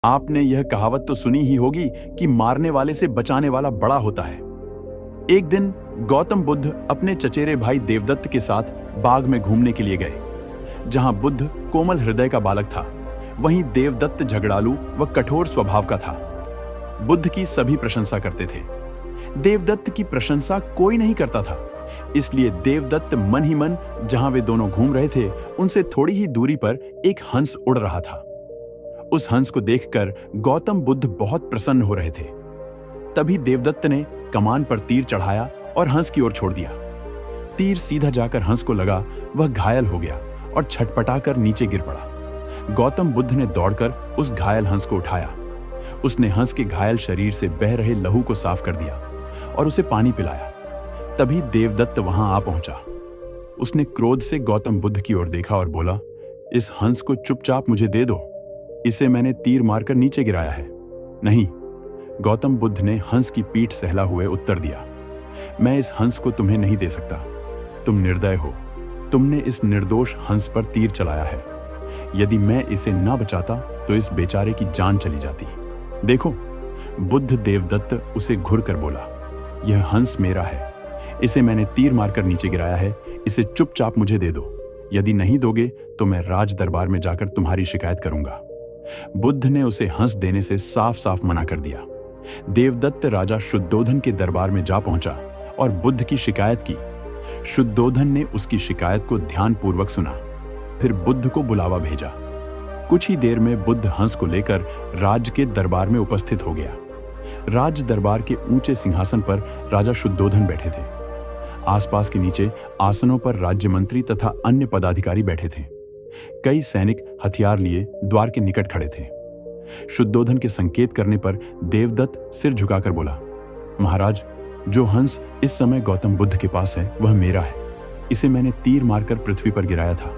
आपने यह कहावत तो सुनी ही होगी कि मारने वाले से बचाने वाला बड़ा होता है। एक दिन गौतम बुद्ध अपने चचेरे भाई देवदत्त के साथ बाग में घूमने के लिए गए। जहां बुद्ध कोमल हृदय का बालक था, वहीं देवदत्त झगड़ालू व कठोर स्वभाव का था। बुद्ध की सभी प्रशंसा करते थे। देवदत्त की प्रशंसा कोई नहीं करता था, इसलिए देवदत्त मन ही मन जहां वे दोनों घूम रहे थे, उनसे थोड़ी ही दूरी पर एक हंस उड़ रहा था। उस हंस को देखकर गौतम बुद्ध बहुत प्रसन्न हो रहे थे। तभी देवदत्त ने कमान पर तीर चढ़ाया और हंस की ओर छोड़ दिया। तीर सीधा जाकर हंस को लगा, वह घायल हो गया और छटपटाकर नीचे गिर पड़ा। गौतम बुद्ध ने दौड़कर उस घायल हंस को उठाया। उसने हंस के घायल शरीर से बह रहे लहू को साफ कर दिया और उसे पानी पिलाया। तभी देवदत्त वहां आ पहुंचा। उसने क्रोध से गौतम बुद्ध की ओर देखा और बोला, इस हंस को चुपचाप मुझे दे दो, इसे मैंने तीर मारकर नीचे गिराया है। नहीं, गौतम बुद्ध ने हंस की पीठ सहला हुए उत्तर दिया, मैं इस हंस को तुम्हें नहीं दे सकता। तुम निर्दय हो, तुमने इस निर्दोष हंस पर तीर चलाया है। यदि मैं इसे ना बचाता तो इस बेचारे की जान चली जाती। देखो, बुद्ध देवदत्त उसे घुर कर बोला, यह हंस मेरा है, इसे मैंने तीर मारकर नीचे गिराया है, इसे चुपचाप मुझे दे दो। यदि नहीं दोगे तो मैं राज दरबार में जाकर तुम्हारी शिकायत करूंगा। बुद्ध ने उसे हंस देने से साफ साफ मना कर दिया। देवदत्त राजा शुद्धोधन के दरबार में जा पहुंचा और बुद्ध की शिकायत की। शुद्धोधन ने उसकी शिकायत को ध्यानपूर्वक सुना, फिर बुद्ध को बुलावा भेजा। कुछ ही देर में बुद्ध हंस को लेकर राज के दरबार में उपस्थित हो गया। राज दरबार के ऊंचे सिंहासन पर राजा शुद्धोधन बैठे थे। आसपास के नीचे आसनों पर राज्य मंत्री तथा अन्य पदाधिकारी बैठे थे। कई सैनिक हथियार लिए द्वार के निकट खड़े थे। शुद्धोधन के संकेत करने पर देवदत्त सिर झुकाकर बोला, महाराज, जो हंस इस समय गौतम बुद्ध के पास है वह मेरा है। इसे मैंने तीर मारकर पृथ्वी पर गिराया था।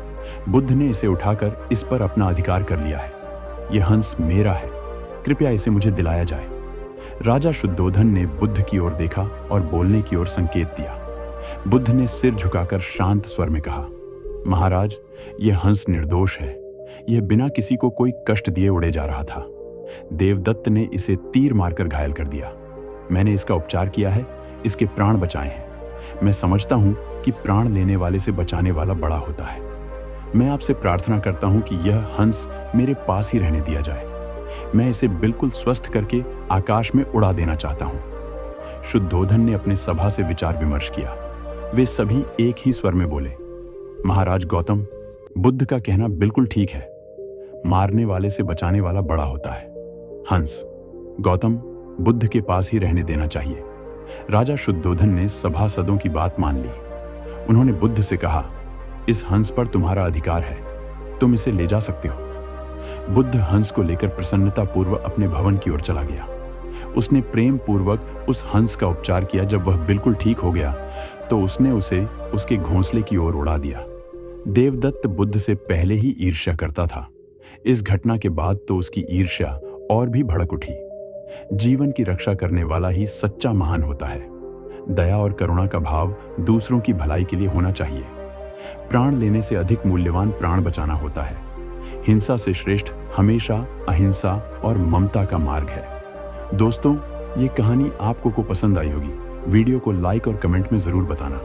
बुद्ध ने इसे उठाकर इस पर अपना अधिकार कर लिया है। यह हंस मेरा है, कृपया इसे मुझे दिलाया जाए। राजा शुद्धोधन ने बुद्ध की ओर देखा और बोलने की ओर संकेत दिया। बुद्ध ने सिर झुकाकर शांत स्वर में कहा, महाराज, यह हंस निर्दोष है। यह बिना किसी को कोई कष्ट दिए उड़े जा रहा था। देवदत्त ने इसे तीर मारकर घायल कर दिया। मैंने इसका उपचार किया है, इसके प्राण बचाए हैं। मैं समझता हूं कि प्राण लेने वाले से बचाने वाला बड़ा होता है। मैं आपसे प्रार्थना करता हूं कि यह हंस मेरे पास ही रहने दिया जाए। मैं इसे बिल्कुल स्वस्थ करके आकाश में उड़ा देना चाहता हूं। शुद्धोधन ने अपने सभा से विचार विमर्श किया। वे सभी एक ही स्वर में बोले, महाराज गौतम, बुद्ध का कहना बिल्कुल ठीक है। मारने वाले से बचाने वाला बड़ा होता है। हंस गौतम बुद्ध के पास ही रहने देना चाहिए। राजा शुद्धोधन ने सभासदों की बात मान ली। उन्होंने बुद्ध से कहा, इस हंस पर तुम्हारा अधिकार है, तुम इसे ले जा सकते हो। बुद्ध हंस को लेकर प्रसन्नता पूर्वक अपने भवन की ओर चला गया। उसने प्रेम पूर्वक उस हंस का उपचार किया। जब वह बिल्कुल ठीक हो गया तो उसने उसे उसके घोंसले की ओर उड़ा दिया। देवदत्त बुद्ध से पहले ही ईर्ष्या करता था। इस घटना के बाद तो उसकी ईर्ष्या और भी भड़क उठी। जीवन की रक्षा करने वाला ही सच्चा महान होता है। दया और करुणा का भाव दूसरों की भलाई के लिए होना चाहिए। प्राण लेने से अधिक मूल्यवान प्राण बचाना होता है। हिंसा से श्रेष्ठ हमेशा अहिंसा और ममता का मार्ग है। दोस्तों, ये कहानी आपको पसंद आई होगी। वीडियो को लाइक और कमेंट में जरूर बताना।